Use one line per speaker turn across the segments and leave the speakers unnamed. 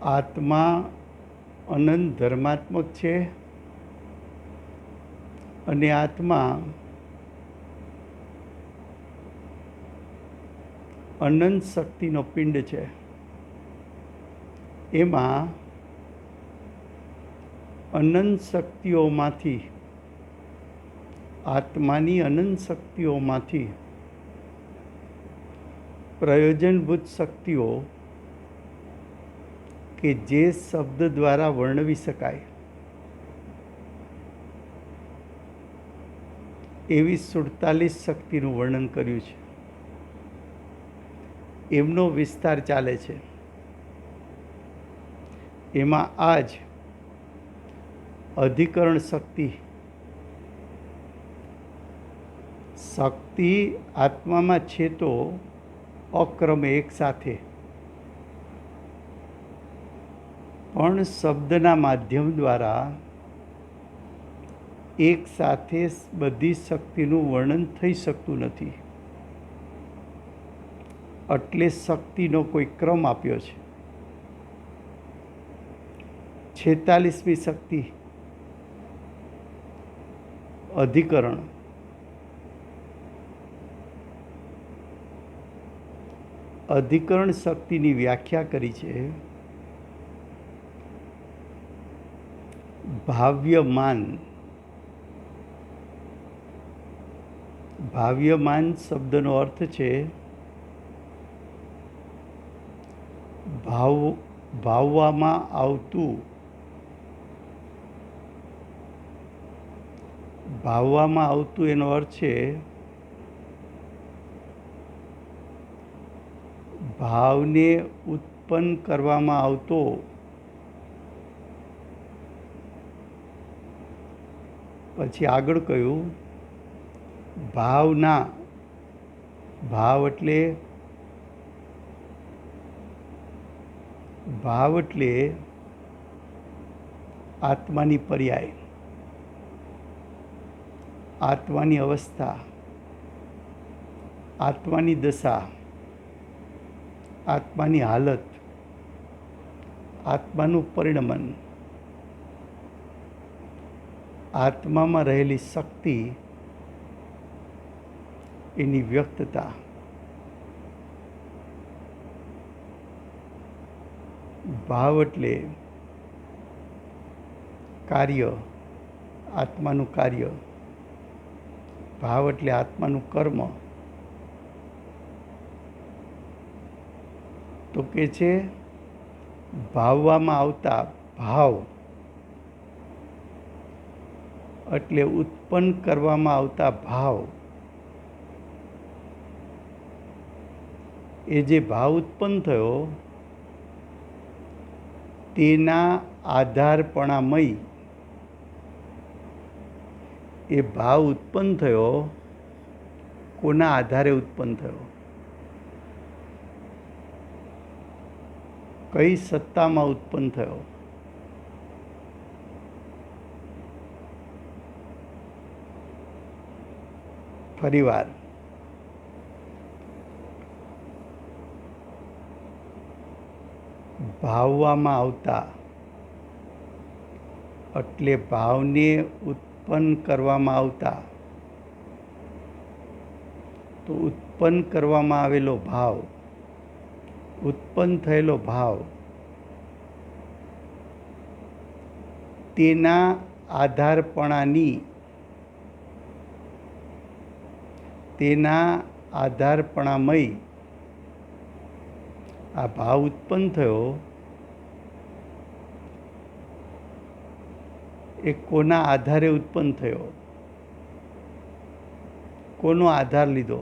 આત્મા અનંત ધર્માત્મક છે અને આત્મા અનંત શક્તિનો પિંડ છે. એમાં અનંત શક્તિઓમાંથી, આત્માની અનંત શક્તિઓમાંથી પ્રયોજનભૂત શક્તિઓ કે જે શબ્દ દ્વારા વર્ણવી શકાય એવી 47 શક્તિનું વર્ણન કર્યું છે. એમનો વિસ્તાર ચાલે છે. એમાં આજ અધિકરણ શક્તિ આત્મામાં છે તો અક્રમે એક સાથે, પણ શબ્દના માધ્યમ દ્વારા એક સાથે બધી શક્તિનું વર્ણન થઈ શકતું નથી. એટલે શક્તિનો કોઈ ક્રમ આપ્યો છે. 46મી શક્તિ અધિકરણ. અધિકરણ શક્તિની વ્યાખ્યા કરી છે ભાવ્યમાન. ભાવ્યમાન શબ્દનો અર્થ છે ભાવવામાં આવતું. ભાવવામાં આવતું એનો અર્થ છે ભાવને ઉત્પન્ન કરવામાં આવતો. પછી આગળ કહ્યું ભાવના. ભાવ એટલે આત્માની પર્યાય, આત્માની અવસ્થા, આત્માની દશા, આત્માની હાલત, આત્માનું પરિણમન, આત્મામાં રહેલી શક્તિ, એની વ્યક્તતા. ભાવ એટલે કાર્ય, આત્માનું કાર્ય. ભાવ એટલે આત્માનું કર્મ. તો કે છે ભાવવામાં આવતા. ભાવ એટલે ઉત્પન્ન કરવામાં આવતા ભાવ. એ જે ભાવ ઉત્પન્ન થયો તેના આધારપણામય. એ ભાવ ઉત્પન્ન થયો કોના આધારે ઉત્પન્ન થયો? કઈ સત્તામાં ઉત્પન્ન થયો? ફરીવાર ભાવવામાં આવતા એટલે ભાવને ઉત્પન્ન કરવામાં આવતા. તો ઉત્પન્ન કરવામાં આવેલો ભાવ, ઉત્પન્ન થયેલો ભાવ, તેના આધારપણાની, તેના આધારપણામય આ ભાવ ઉત્પન્ન થયો એ કોના આધારે ઉત્પન્ન થયો? કોનો આધાર લીધો?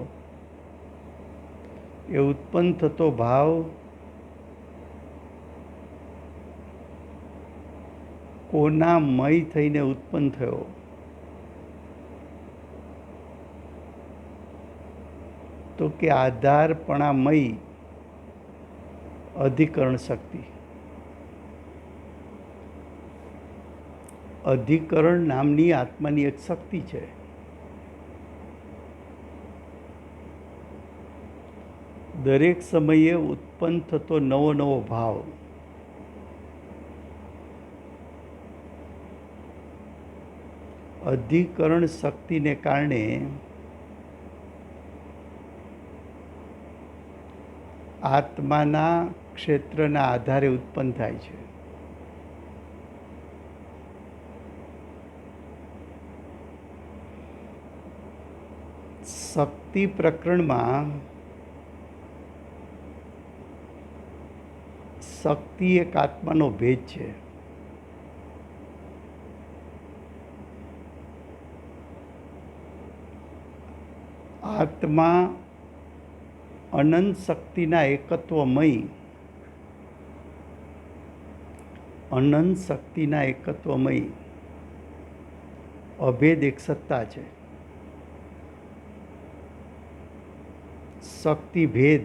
એ ઉત્પન્ન થતો ભાવ કોના મય થઈને ઉત્પન્ન થયો? તો કે આધારપણામય અધિકરણ શક્તિ. અધિકરણ નામની આત્માની એક શક્તિ છે. દરેક સમયે ઉત્પન્ન થતો નવો નવો ભાવ અધિકરણ શક્તિને કારણે આત્માના ક્ષેત્રના આધારે ઉત્પન્ન થાય છે. શક્તિ પ્રકરણમાં શક્તિ એક આત્માનો ભેદ છે. આત્મા અનંત શક્તિના એકત્વમય અભેદ એક સત્તા છે. શક્તિ ભેદ,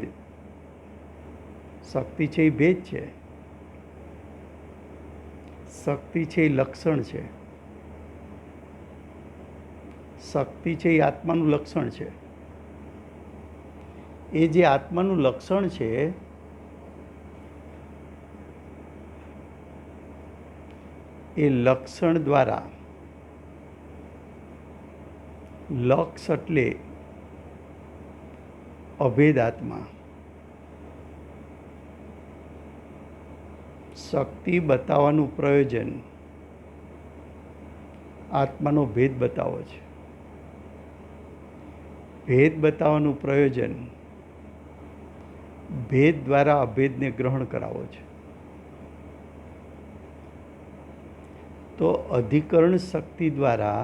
શક્તિ છે એ ભેદ છે, શક્તિ છે એ લક્ષણ છે, શક્તિ છે એ આત્માનું લક્ષણ છે. એ જે આત્માનું લક્ષણ છે એ લક્ષણ દ્વારા, લક્ષ એટલે અભેદ આત્મા, શક્તિ બતાવવાનું પ્રયોજન આત્માનો ભેદ બતાવો છે. ભેદ બતાવવાનું પ્રયોજન ભેદ દ્વારા અભેદને ગ્રહણ કરાવો છે. તો અધિકરણ શક્તિ દ્વારા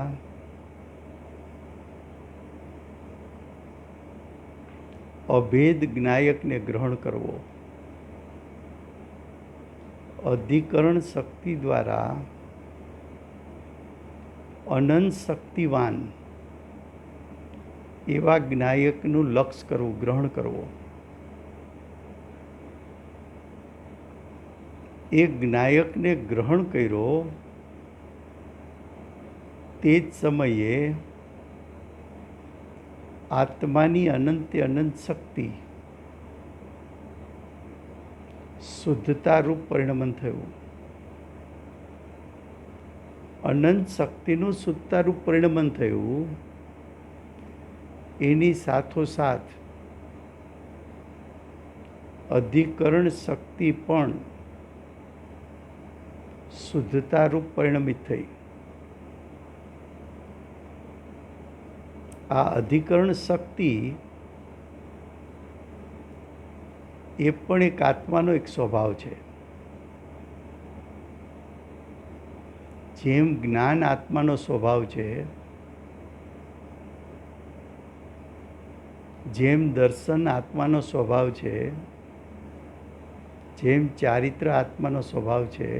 અભેદ જ્ઞાયકને ગ્રહણ કરવો, અધિકરણ શક્તિ દ્વારા અનંત શક્તિવાન એવા જ્ઞાયકનું લક્ષ કરવું, ગ્રહણ કરવો. એ જ્ઞાયકને ગ્રહણ કર્યો તે જ સમયે આત્માની અનંતે અનંત શક્તિ શુદ્ધતારૂપ પરિણમન થયું. અનંત શક્તિનું શુદ્ધતારૂપ પરિણમન થયું. એની સાથોસાથ અધિકરણ શક્તિ પણ શુદ્ધતારૂપ પરિણમિત થઈ. આ અધિકરણ શક્તિ એ પણ એક આત્માનો એક સ્વભાવ છે. જેમ જ્ઞાન આત્માનો સ્વભાવ છે, જેમ દર્શન આત્માનો સ્વભાવ છે, જેમ ચારિત્ર આત્માનો સ્વભાવ છે,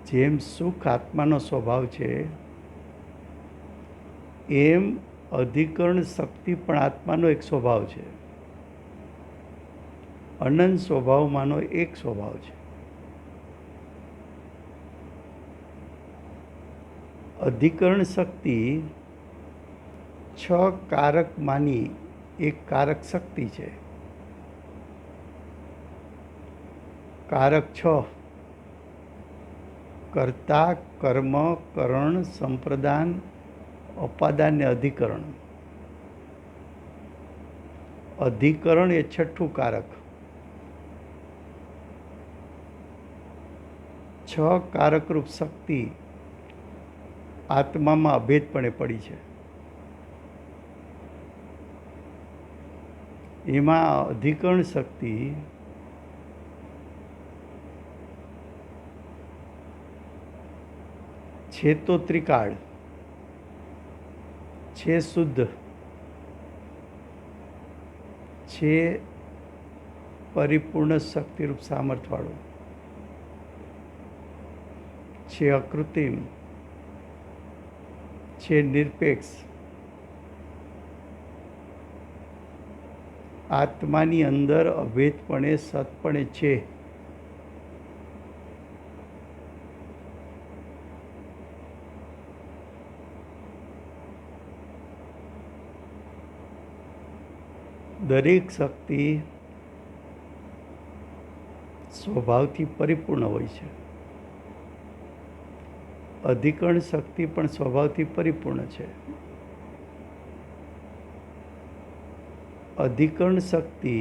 જેમ સુખ આત્માનો સ્વભાવ છે, એમ અધિકરણ શક્તિ પણ આત્માનો એક સ્વભાવ છે. અનંત સ્વભાવમાંનો એક સ્વભાવ છે. અધિકરણ શક્તિ 6 કારકમાંની એક કારક શક્તિ છે. કારક 6: કર્તા, કર્મ, કરણ, સંપ્રદાન, અપાદાન ને અધિકરણ. અધિકરણ એ 6થું કારક. 6 કારકરૂપ શક્તિ આત્મામાં અભેદપણે પડી છે. એમાં અધિકરણ શક્તિ છે તો ત્રિકાળ, છે શુદ્ધ, છે પરિપૂર્ણ શક્તિરૂપ સામર્થ્યવાળું, છે અકૃત્રિમ, છે નિરપેક્ષ. આત્માની અંદર અભેદપણે સતપણે છે. દરેક શક્તિ સ્વભાવથી પરિપૂર્ણ હોય છે. અધિકરણ શક્તિ પણ સ્વભાવથી પરિપૂર્ણ છે. અધિકરણ શક્તિ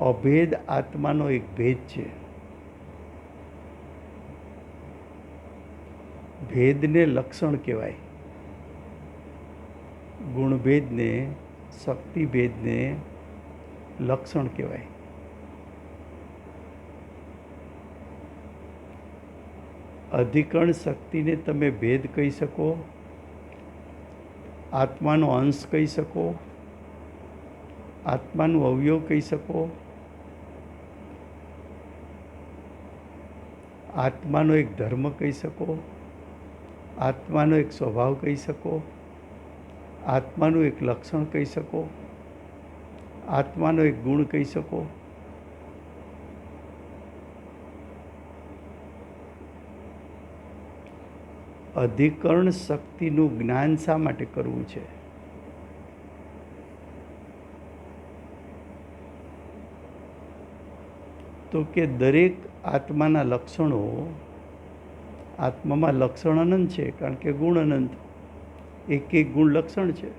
અભેદ આત્માનો એક ભેદ છે. ભેદને લક્ષણ કહેવાય. ગુણભેદને, શક્તિભેદને લક્ષણ કહેવાય. અધિકરણ શક્તિને તમે ભેદ કહી શકો, આત્માનો અંશ કહી શકો, આત્માનું અવયવ કહી શકો, આત્માનો એક ધર્મ કહી શકો, આત્માનો એક સ્વભાવ કહી શકો, આત્માનું એક લક્ષણ કહી શકો, આત્માનો એક ગુણ કહી શકો. અધિકરણ શક્તિનું જ્ઞાન શા માટે કરવું છે? તો કે દરેક આત્માના લક્ષણો, આત્મામાં લક્ષણ અનંત છે, કારણ કે ગુણ અનંત, એક એક ગુણ લક્ષણ છે.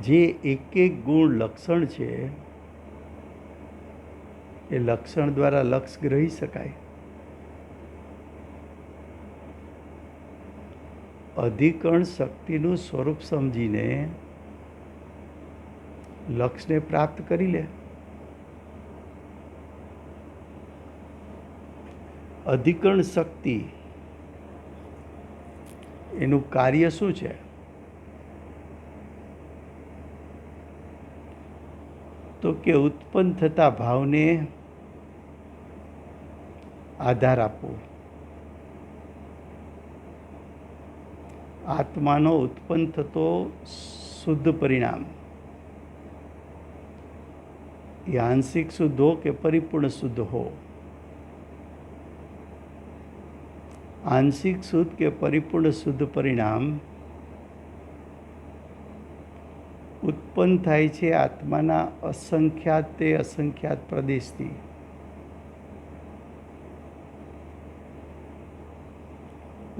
જે એક એક ગુણ લક્ષણ છે એ લક્ષણ દ્વારા લક્ષ ગ્રહી શકાય. અધિકરણ શક્તિનું સ્વરૂપ સમજીને લક્ષ્યને પ્રાપ્ત કરી લે. અધિકરણ શક્તિ એનું કાર્ય શું છે? તો કે ઉત્પન્ન થતા ભાવને આધાર આપવો. આત્માનો ઉત્પન્ન થતો શુદ્ધ પરિણામ, એ આંશિક શુદ્ધ હો કે પરિપૂર્ણ શુદ્ધ હો, આંશિક શુદ્ધ કે પરિપૂર્ણ શુદ્ધ પરિણામ ઉત્પન્ન થાય છે આત્માના અસંખ્યાત તે અસંખ્યાત પ્રદેશથી.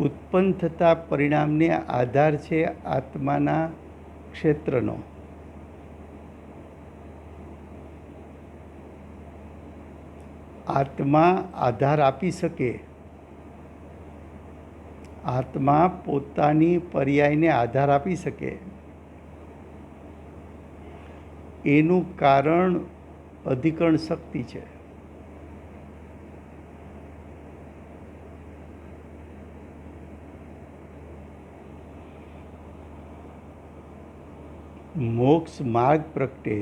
ઉત્પન્ન થતા પરિણામને આધાર છે આત્માના ક્ષેત્રનો. આત્મા આધાર આપી શકે, આત્મા પોતાની પર્યાયને આધાર આપી શકે, એનું કારણ અધિકરણ શક્તિ છે. મોક્ષ માર્ગ પ્રગટે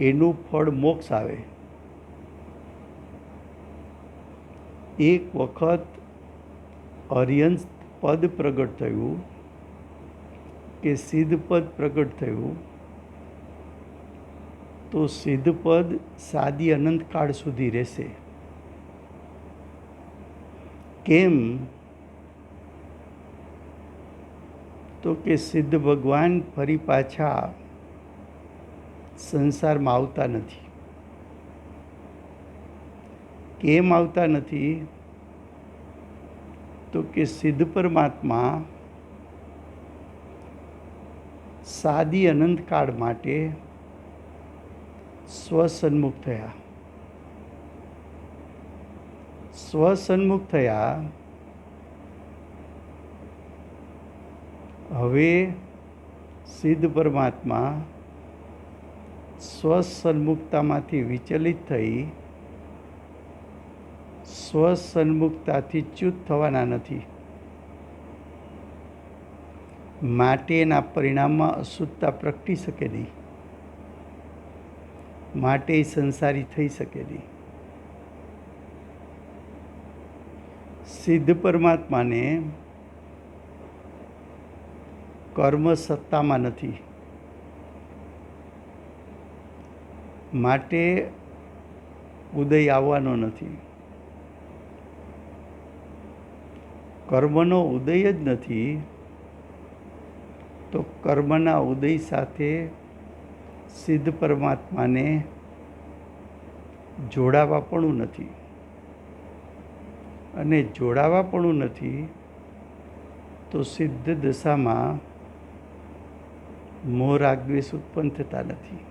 એનું ફળ મોક્ષ આવે. એક વખત અર્યંત પદ પ્રગટ થયું કે સિદ્ધ પદ પ્રગટ થયું તો સિદ્ધ પદ સાદી અનંતકાળ સુધી રહેશે. કેમ? તો કે સિદ્ધ ભગવાન ફરી પાછા સંસારમાં આવતા નથી. કેમ આવતા નથી? તો કે સિદ્ધ પરમાત્મા સાદી અનંતકાળ માટે સ્વસન્મુખ થયા. સ્વસન્મુખ થયા. હવે સિદ્ધ પરમાત્મા સ્વસન્મુખતામાંથી વિચલિત થઈ સ્વસન્મુખતાથી ચ્યુત થવાના નથી. માટે એના પરિણામમાં અશુદ્ધતા પ્રગટી શકે નહીં, માટે સંસારી થઈ શકે નહીં. સિદ્ધ પરમાત્માને કર્મ સત્તામાં નથી, માટે ઉદય આવવાનો નથી. કર્મનો ઉદય જ નથી તો કર્મના ઉદય સાથે સિદ્ધ પરમાત્માને જોડાવાપણું નથી, અને જોડાવાપણું નથી તો સિદ્ધ દશામાં મોહ રાગ દ્વેષ ઉત્પન્ન થતા નથી.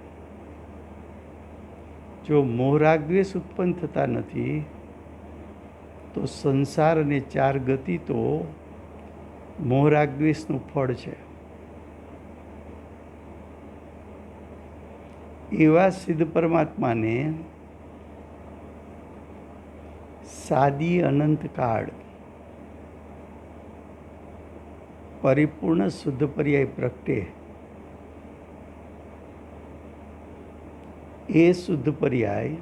જો મોહ રાગ દ્વેષ ઉત્પન્ન થતા નથી તો સંસાર અને ચાર ગતિ તો મોહ રાગ દ્વેષનું ફળ છે. એવા સિદ્ધ પરમાત્માને સાદી અનંત કાળ પરિપૂર્ણ શુદ્ધ પર્યાય પ્રગટે, એ શુદ્ધ પર્યાય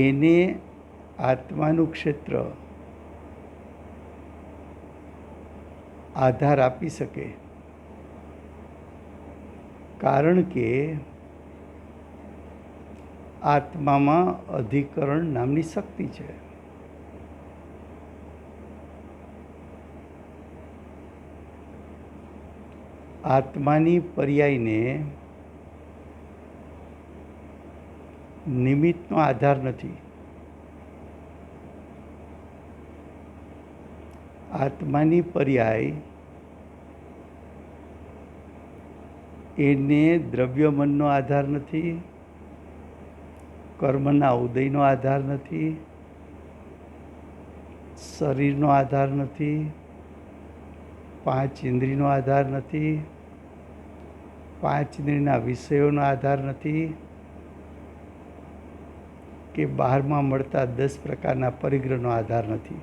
એને આત્માનું ક્ષેત્ર આધાર આપી શકે, કારણ કે આત્મામાં અધિકરણ નામની શક્તિ છે. આત્માની પર્યાયને નિમિત્તનો આધાર નથી. આત્માની પર્યાય એને દ્રવ્યમનનો આધાર નથી, કર્મના ઉદયનો આધાર નથી, શરીરનો આધાર નથી, પાંચ ઇન્દ્રિયનો આધાર નથી, પાંચ ઇન્દ્રિયના વિષયોનો આધાર નથી, કે બહારમાં મળતા 10 પ્રકારના પરિગ્રહનો આધાર નથી.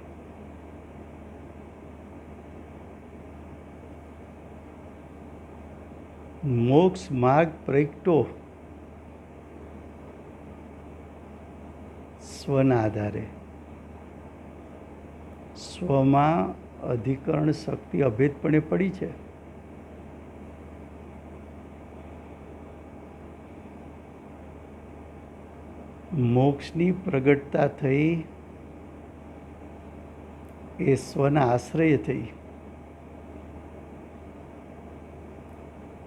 મોક્ષ માર્ગ પ્રગટો સ્વના આધારે. સ્વમાં અધિકરણ શક્તિ અભેદપણે પડી છે. મોક્ષની પ્રગટતા થઈ એ સ્વના આશ્રય થઈ.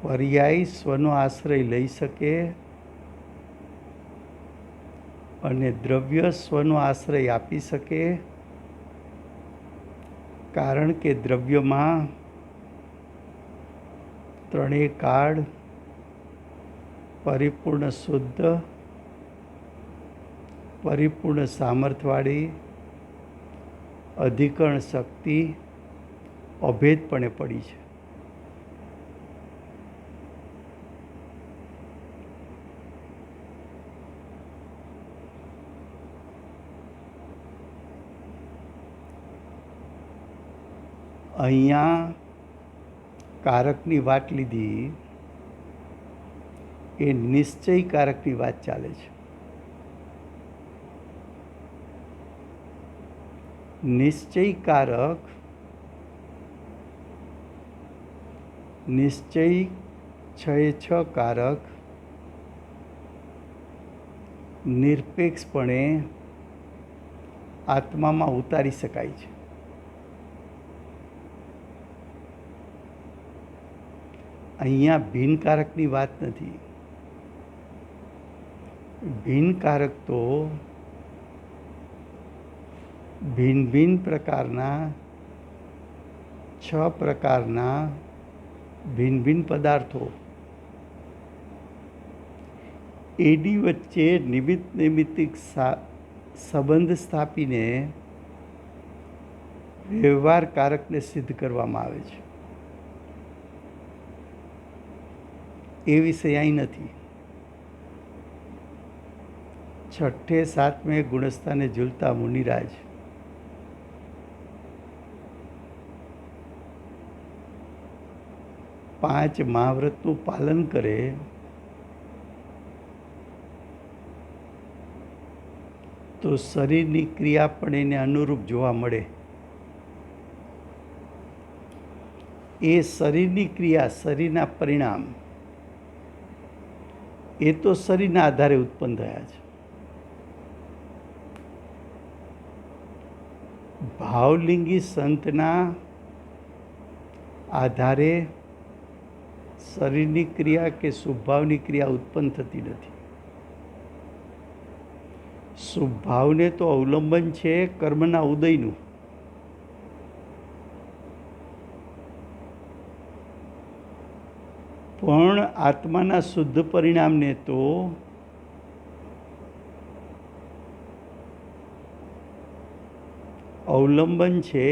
પર્યાય સ્વનો આશ્રય લઈ શકે અને દ્રવ્ય સ્વનો આશ્રય આપી શકે, કારણ કે દ્રવ્યમાં ત્રણેય કાળ પરિપૂર્ણ શુદ્ધ, પરિપૂર્ણ સામર્થ્યવાળી અધિકરણ શક્તિ અભેદપણે પડી છે. અહીંયા કારકની વાત લીધી, એ નિશ્ચય કારકની વાત ચાલે છે. નિશ્ચય કારક નિશ્ચય છ કારક નિરપેક્ષપણે આત્મામાં ઉતારી શકાય છે. અહીંયા ભિન્નકારકની વાત નથી. ભિન્નકારક તો ભિન્ન ભિન્ન પ્રકારના 6 પ્રકારના ભિન્ન ભિન્ન પદાર્થો એની વચ્ચે નિમિત્ત નૈમિત્તિક સંબંધ સ્થાપીને વ્યવહાર કારકને સિદ્ધ કરવામાં આવે છે. એ વિષય અહીં નથી. 6ઠે 7મે ગુણસ્થાને ઝૂલતા મુનિરાજ પાંચ મહાવ્રતનું પાલન કરે તો શરીરની ક્રિયા પણ એને અનુરૂપ જોવા મળે. એ શરીરની ક્રિયા, શરીરના પરિણામ એ તો શરીરના આધારે ઉત્પન્ન થયા છે. ભાવલિંગી સંતના આધારે શરીરની ક્રિયા કે શુભભાવની ક્રિયા ઉત્પન્ન થતી નથી. શુભભાવને તો અવલંબન છે કર્મના ઉદયનું. પણ આત્માના શુદ્ધ પરિણામને તો અવલંબન છે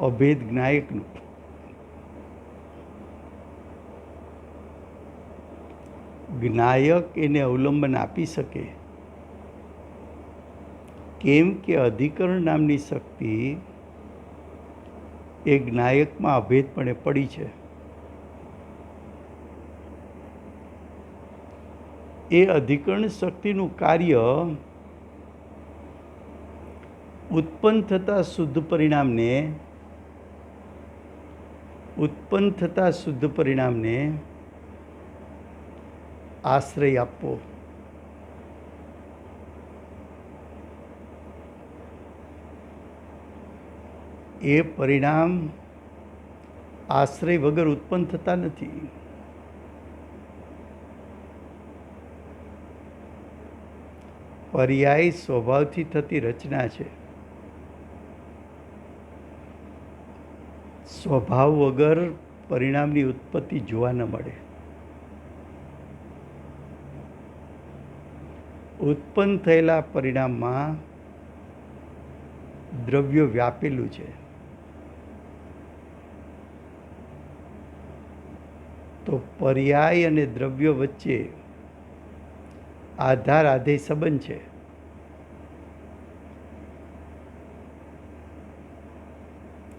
અભેદ જ્ઞાયકનું. જ્ઞાયક એને અવલંબન આપી શકે, કેમ કે અધિકરણ નામની શક્તિ એ જ્ઞાયકમાં અભેદપણે પડી છે. એ અધિકરણ શક્તિનું કાર્ય ઉત્પન્ન થતા શુદ્ધ પરિણામને આશ્રય આપવો. એ પરિણામ આશ્રય વગર ઉત્પન્ન થતા નથી. પર્યાય સ્વભાવથી થતી રચના છે. સ્વભાવ વગર પરિણામની ઉત્પત્તિ જોવા ન મળે. ઉત્પન્ન થયેલા પરિણામમાં દ્રવ્ય વ્યાપેલું છે. તો પર્યાય અને દ્રવ્ય વચ્ચે આધાર આધેય સંબંધ છે.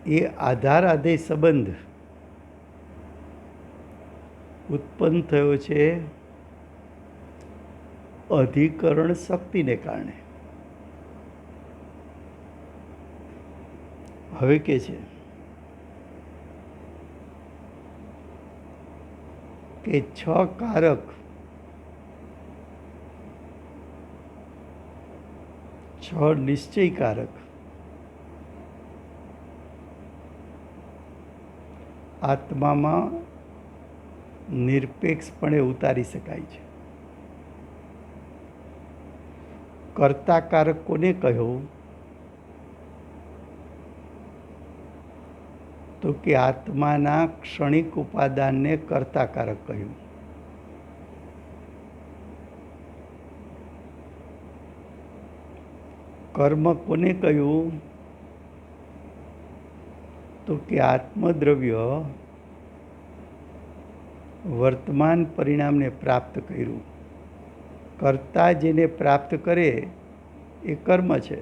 એ આધાર આધેય સંબંધ ઉત્પન્ન થયો છે અધિકરણ શક્તિને કારણે. હવે કે છે કે 6 કારક, 6 નિશ્ચયકારક આત્મામાં નિરપેક્ષપણે ઉતારી શકાય છે. કર્તાકારક કોને કહ્યું? તો કે આત્માના ક્ષણિક ઉપાદાનને કર્તાકારક કહ્યું. કર્મ કોને કહ્યું? તો કે આત્મદ્રવ્ય વર્તમાન પરિણામને પ્રાપ્ત કર્યું. કર્તા જેને પ્રાપ્ત કરે એ કર્મ છે.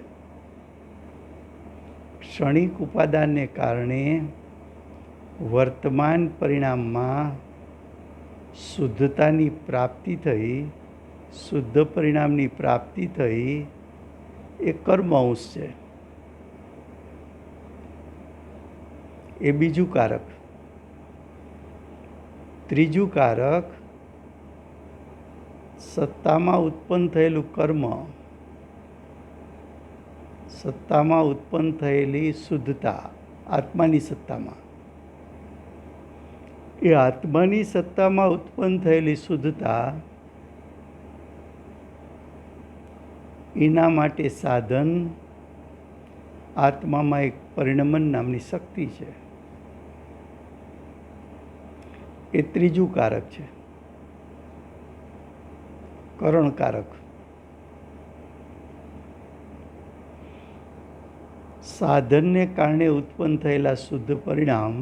ક્ષણિક ઉપાદાનને કારણે વર્તમાન પરિણામમાં શુદ્ધતાની પ્રાપ્તિ થઈ, શુદ્ધ પરિણામની પ્રાપ્તિ થઈ, એ કર્મ અંશ છે. એ બીજું કારક. ત્રીજું કારક સત્તામાં ઉત્પન્ન થયેલું કર્મ, સત્તામાં ઉત્પન્ન થયેલી શુદ્ધતા આત્માની સત્તામાં. એ આત્માની સત્તામાં ઉત્પન્ન થયેલી શુદ્ધતા એના માટે સાધન આત્મામાં એક પરિણમન નામની શક્તિ છે. એ ત્રીજું કારક છે, કરણકારક. સાધનને કારણે ઉત્પન્ન થયેલા શુદ્ધ પરિણામ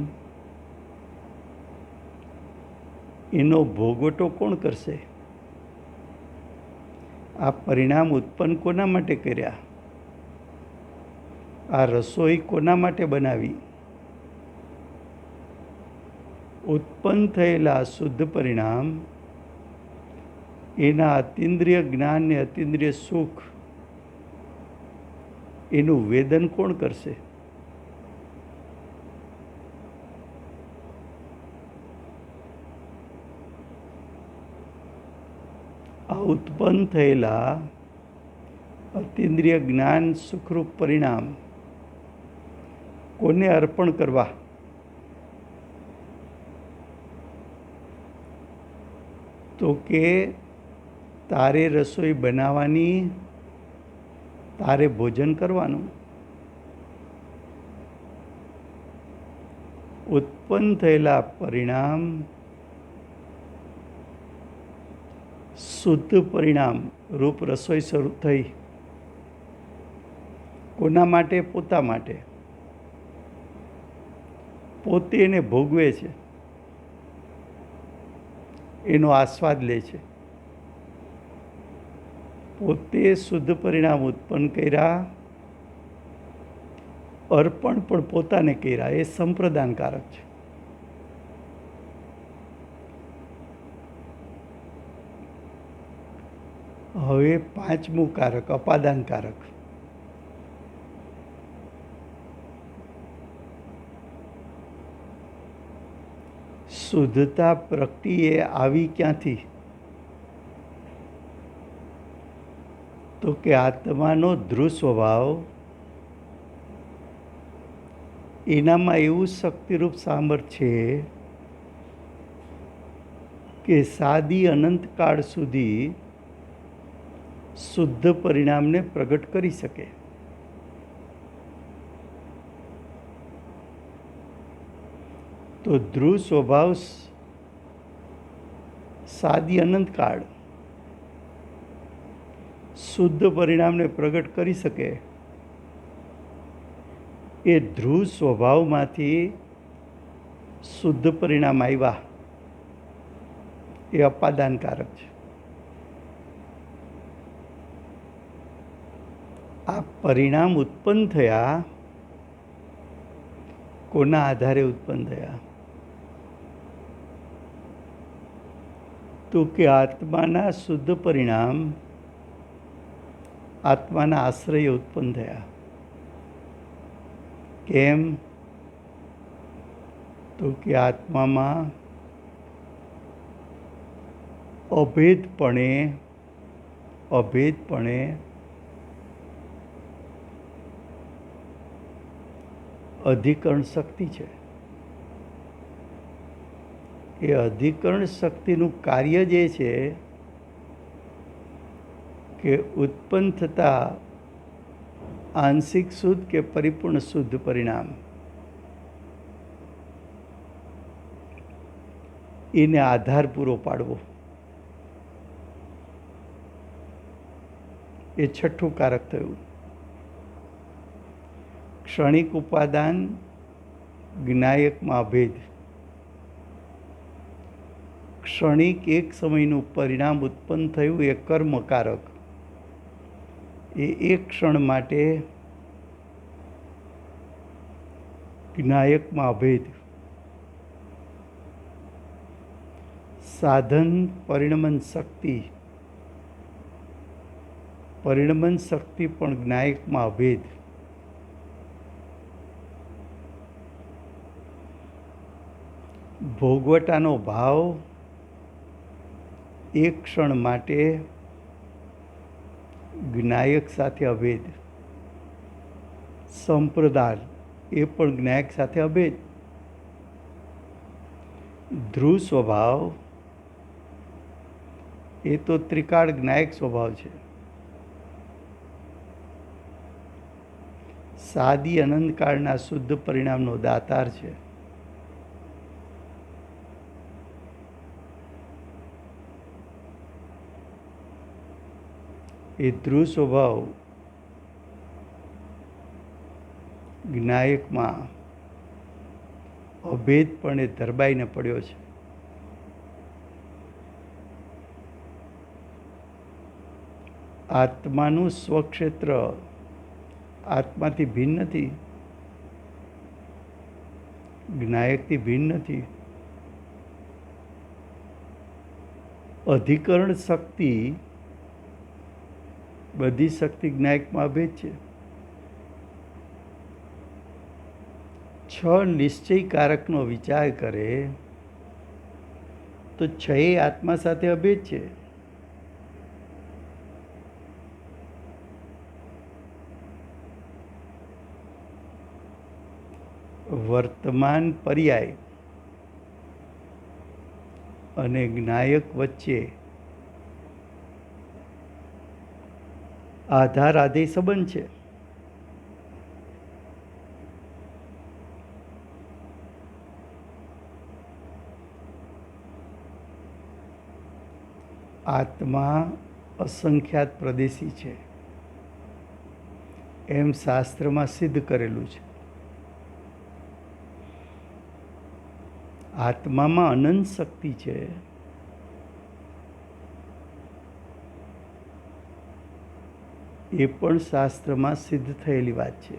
એનો ભોગવટો કોણ કરશે? આ પરિણામ ઉત્પન્ન કોના માટે કર્યા? આ રસોઈ કોના માટે બનાવી? ઉત્પન્ન થયેલા શુદ્ધ પરિણામ એના અતિન્દ્રિય જ્ઞાન ને અતિન્દ્રિય સુખ એનું વેદન કોણ કરશે? આ ઉત્પન્ન થયેલા અતિન્દ્રિય જ્ઞાન સુખરૂપ પરિણામ કોને અર્પણ કરવા? તો કે તારે રસોઈ બનાવવાની, તારે ભોજન કરવાનું. ઉત્પન્ન થયેલા પરિણામ શુદ્ધ પરિણામ રૂપ રસોઈ શરૂ થઈ. કોના માટે? પોતા માટે. પોતે એને ભોગવે છે, એનો આસ્વાદ લે છે. પોતે શુદ્ધ પરિણામ ઉત્પન્ન કર્યા, અર્પણ પણ પોતાને કર્યા. એ સંપ્રદાનકારક છે. હવે પાંચમું કારક અપાદાનકારક. શુદ્ધતા પ્રગટી એ આવી ક્યાંથી? તો કે આત્માનો ધ્રુવ સ્વભાવ, એનામાં એવું શક્તિરૂપ સામર્થ્ય છે કે સાદી અનંતકાળ સુધી શુદ્ધ પરિણામને પ્રગટ કરી શકે. તો ધ્રુવ સ્વભાવ સાદી અનંતકાળ શુદ્ધ પરિણામને પ્રગટ કરી શકે. એ ધ્રુવ સ્વભાવમાંથી શુદ્ધ પરિણામ આવ્યા, એ અપાદાનકારક છે. આ પરિણામ ઉત્પન્ન થયા, કોના આધારે ઉત્પન્ન થયા? તો કે આત્માના શુદ્ધ પરિણામ આત્માના આશ્રય ઉત્પન્ન થયા. કેમ? તો કે આત્મામાં અભેદપણે અધિકરણ શક્તિ છે. એ અધિકરણ શક્તિનું કાર્ય જે છે કે ઉત્પન્ન થતા આંશિક શુદ્ધ કે પરિપૂર્ણ શુદ્ધ પરિણામ, એને આધાર પૂરો પાડવો. એ છઠ્ઠું કારક થયું. ક્ષણિક ઉપાદાન, જ્ઞાયકમાં અભેદ. ક્ષણિક એક સમયનું પરિણામ ઉત્પન્ન થયું, એ કર્મકારક. એ એક ક્ષણ માટે જ્ઞાયકમાં અભેદ. સાધન પરિણમન શક્તિ પણ જ્ઞાયકમાં અભેદ. ભોગવટાનો ભાવ એક ક્ષણ માટે જ્ઞાયક સાથે અભેદ. સંપ્રદાન એ પણ જ્ઞાયક સાથે અભેદ. ધ્રુવ સ્વભાવ એ તો ત્રિકાળ જ્ઞાયક સ્વભાવ છે. સાદી અનંતકાળના શુદ્ધ પરિણામનો દાતાર છે. એ ધ્રુવ સ્વભાવ જ્ઞાયકમાં અભેદપણે ધરબાઈને પડ્યો છે. આત્માનું સ્વક્ષેત્ર આત્માથી ભિન્ન નથી, જ્ઞાયકથી ભિન્ન નથી. અધિકરણ શક્તિ, બધી શક્તિ જ્ઞાયકમાં અભેદ છે. છ નિશ્ચયકારકનો વિચાર કરે તો છ આત્મા સાથે અભેદ છે. વર્તમાન પર્યાય અને જ્ઞાયક વચ્ચે આધાર આધેય સંબંધ છે. આત્મા અસંખ્યાત પ્રદેશી છે એમ શાસ્ત્રમાં સિદ્ધ કરેલું છે. આત્મામાં અનંત શક્તિ છે એ પણ શાસ્ત્રમાં સિદ્ધ થયેલી વાત છે.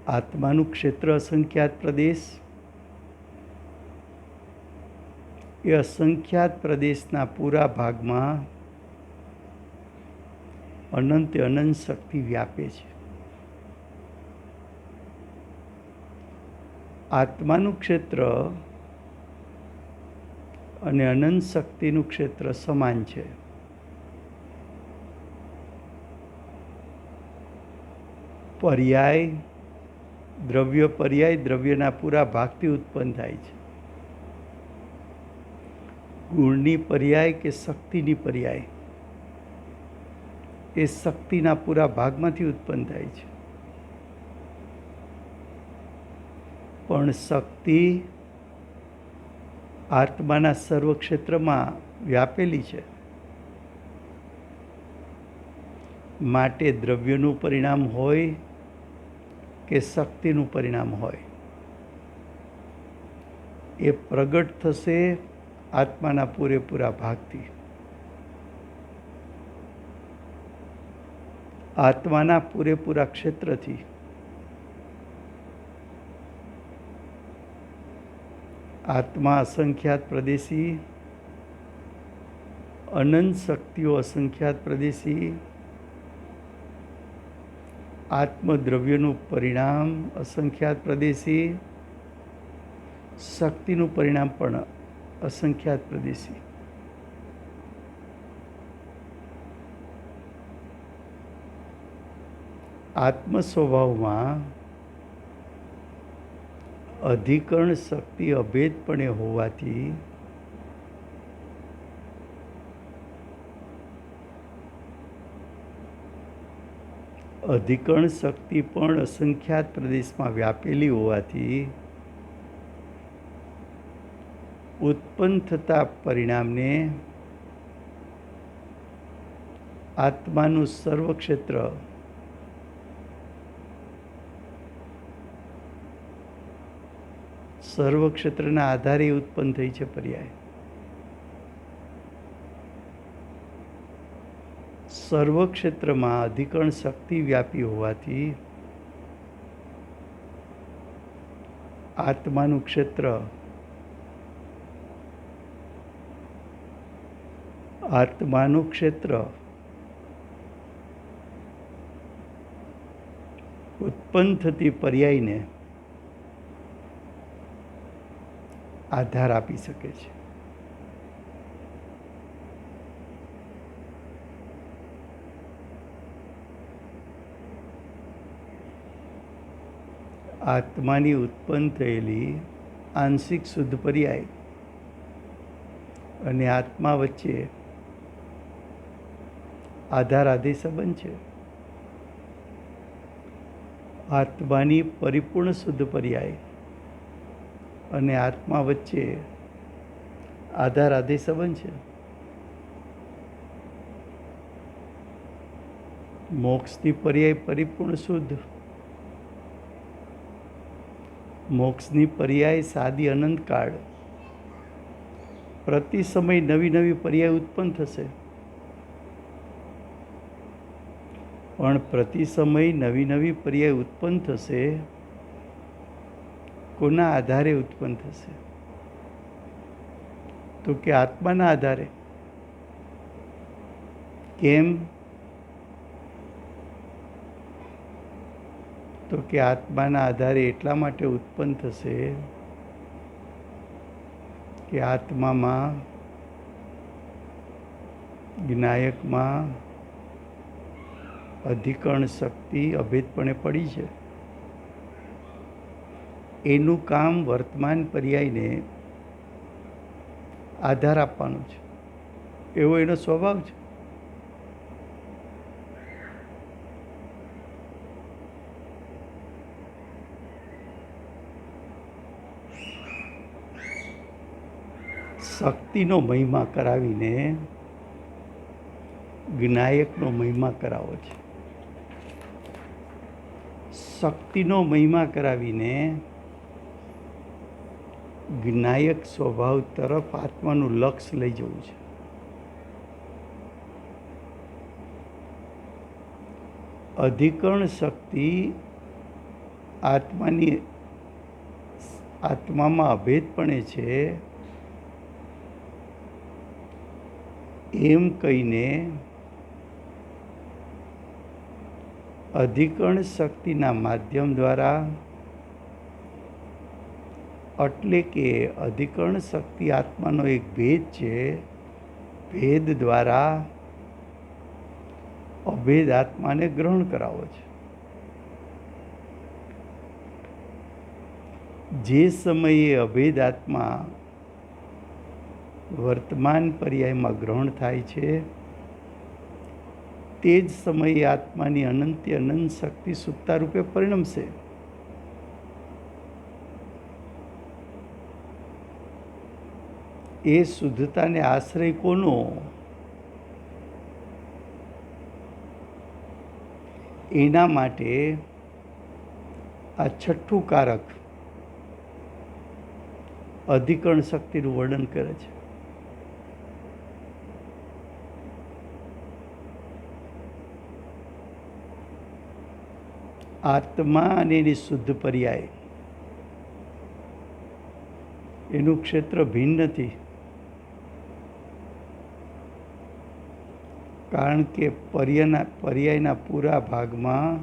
આત્માનું ક્ષેત્ર અસંખ્યાત પ્રદેશ, એ અસંખ્યાત પ્રદેશના પૂરા ભાગમાં અનંતે અનંત શક્તિ વ્યાપે છે. આત્માનું ક્ષેત્ર અને અનંત શક્તિનું ક્ષેત્ર સમાન છે. પર્યાય દ્રવ્યના પૂરા ભાગથી ઉત્પન્ન થાય છે. ગુણની પર્યાય કે શક્તિની પર્યાય એ શક્તિના પૂરા ભાગમાંથી ઉત્પન્ન થાય છે. પણ શક્તિ આત્માના સર્વ ક્ષેત્રમાં વ્યાપેલી છે. માટે દ્રવ્યનું પરિણામ હોય કે શક્તિનું પરિણામ હોય, એ પ્રગટ થશે આત્માના પૂરેપૂરા ભાગથી. આત્માના પૂરેપૂરા ક્ષેત્રથી. આત્મા અસંખ્યાત પ્રદેશી, અનંત શક્તિઓ અસંખ્યાત પ્રદેશી, આત્મદ્રવ્યનું પરિણામ અસંખ્યાત પ્રદેશી, શક્તિનું પરિણામ પણ અસંખ્યાત પ્રદેશી. આત્મ સ્વભાવમાં અધિકરણ શક્તિ અભેદપણે હોવાથી અધિકરણ શક્તિ પણ અસંખ્યાત પ્રદેશમાં વ્યાપેલી હોવાથી ઉત્પન્ન થતા પરિણામને આત્માનું સર્વક્ષેત્ર સર્વક્ષેત્રના આધારે ઉત્પન્ન થઈ છે. પર્યાય સર્વક્ષેત્રમાં અધિકરણ શક્તિ વ્યાપી હોવાથી આત્માનું ક્ષેત્ર ઉત્પન્ન થતી પર્યાયને આધાર આપી શકે છે. આત્માની ઉત્પન્ન થયેલી આંશિક શુદ્ધ પર્યાય અને આત્મા વચ્ચે આધાર આધેય સંબંધ છે. આત્માની પરિપૂર્ણ શુદ્ધ પર્યાય અને આત્મા વચ્ચે આધાર આધેય સંબંધ છે. મોક્ષની પર્યાય પરિપૂર્ણ શુદ્ધ, મોક્ષની પર્યાય સાદી અનંતકાળ. પ્રતિ સમય નવી નવી પર્યાય ઉત્પન્ન થશે, પણ પ્રતિ સમય નવી નવી પર્યાય ઉત્પન્ન થશે કોના આધારે ઉત્પન્ન થશે? તો કે આત્માના આધારે. કેમ? તો કે આત્માના આધારે એટલા માટે ઉત્પન્ન થશે કે આત્મામાં જ્ઞાયકમાં અધિકરણ શક્તિ અભેદપણે પડી છે. એનું કામ વર્તમાન પર્યાયને આધાર આપવાનો છે, એવો એનો સ્વભાવ છે. શક્તિનો મહિમા કરાવીને જ્ઞાયકનો મહિમા કરાવો છે. શક્તિનો મહિમા કરાવીને જ્ઞાયક સ્વભાવ તરફ આત્માનું લક્ષ્ય લઈ જવું છે. અધિકરણ શક્તિ આત્મામાં અભેદપણે છે એમ કહીને અધિકરણ શક્તિના માધ્યમ દ્વારા, એટલે કે અધિકરણ શક્તિ આત્માનો એક ભેદ છે, ભેદ દ્વારા અભેદ આત્માને ગ્રહણ કરાવો છે. જે સમયે અભેદ આત્મા વર્તમાન પર્યાયમાં ગ્રહણ થાય છે, તે જ સમયે આત્માની અનંત શક્તિ સુત્તા રૂપે પરિણમશે. એ શુદ્ધતાને આશ્રય કોનો? એના માટે આ છઠ્ઠું કારક અધિકરણ શક્તિનું વર્ણન કરે છે. આત્મા અને એની શુદ્ધ પર્યાય, એનું ક્ષેત્ર ભિન્ન નથી. કારણ કે પર્યાયના પૂરા ભાગમાં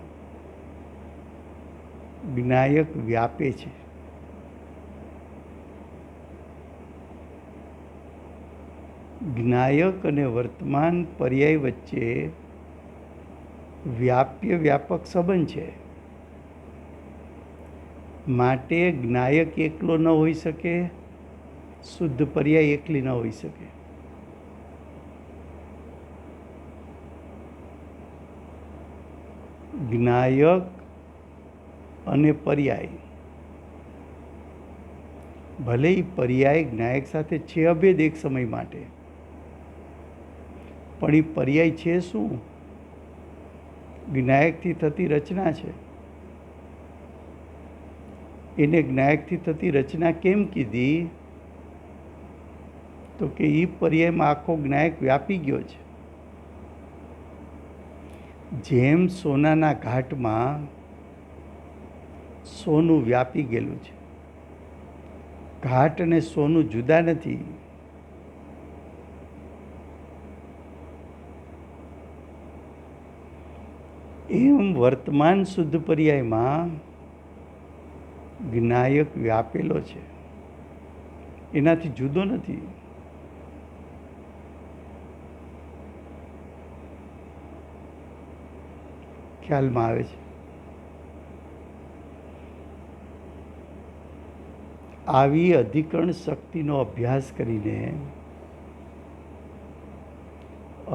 જ્ઞાયક વ્યાપે છે. જ્ઞાયક અને વર્તમાન પર્યાય વચ્ચે વ્યાપક સંબંધ છે. માટે જ્ઞાયક એકલો ન હોઈ શકે, શુદ્ધ પર્યાય એકલી ન હોઈ શકે. જ્ઞાયક અને પર્યાય, ભલે પર્યાય જ્ઞાયક સાથે છે અભેદ એક સમય માટે, પણ એ પર્યાય છે શું? જ્ઞાયકથી થતી રચના છે. એને જ્ઞાયકથી થતી રચના કેમ કીધી? તો કે એ પર્યાયમાં આખો જ્ઞાયક વ્યાપી ગયો છે. જેમ સોનાના ઘાટમાં સોનું વ્યાપી ગયેલું છે. ઘાટ અને સોનું જુદા નથી. એમ વર્તમાન શુદ્ધ પર્યાયમાં જ્ઞાયક વ્યાપેલો છે, એનાથી જુદો નથી. ખ્યાલમાં આવે છે? આવી અધિકરણ શક્તિનો અભ્યાસ કરીને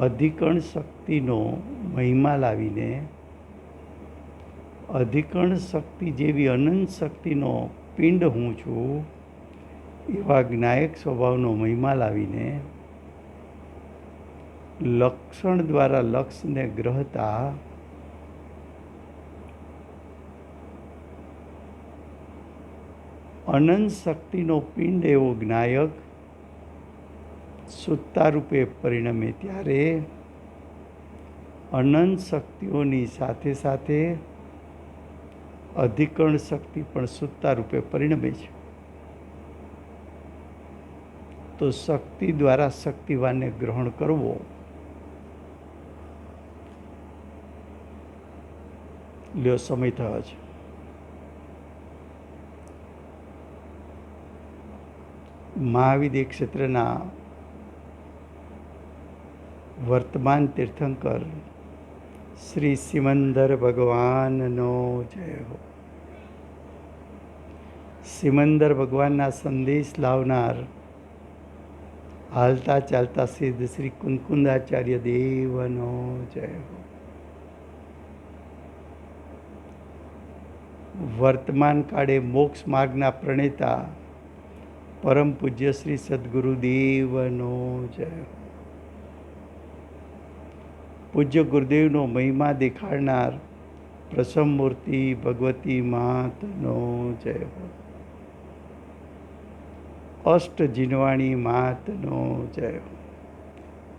અધિકરણ શક્તિનો મહિમા લાવીને અધિકરણ શક્તિ જેવી અનંત શક્તિનો પિંડ હું છું એવા જ્ઞાયક સ્વભાવનો મહિમા લાવીને લક્ષણ દ્વારા લક્ષને ગ્રહતા અનંત શક્તિનો પિંડ એવો જ્ઞાયક સુત્તા રૂપે પરિણમે ત્યારે અનંત શક્તિઓની સાથે સાથે અધિકરણ શક્તિ પણ સુત્તા રૂપે પરિણમે છે. તો શક્તિ દ્વારા શક્તિવાનને ગ્રહણ કરવો લ્યો સમય થયો છે. મહાવિદ્ય ક્ષેત્રના વર્તમાન તીર્થંકર શ્રી સિમંદર ભગવાનનો જય હો. સિમંદર ભગવાનના સંદેશ લાવનાર હાલતા ચાલતા સિદ્ધ શ્રી કુંકુંદાચાર્ય દેવનો જય હો. વર્તમાન કાળે મોક્ષ માર્ગના પ્રણેતા પરમ પૂજ્ય શ્રી સદગુરુદેવનો જય હો. પૂજ્ય ગુરુદેવનો મહિમા દેખાડનાર પ્રસમ મૂર્તિ ભગવતી માતનો જય હો. અષ્ટ જીનવાણી માતનો જય હો.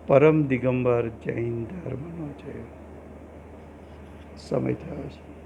પરમ દિગંબર જૈન ધર્મનો જય હો. સમય થયો છે.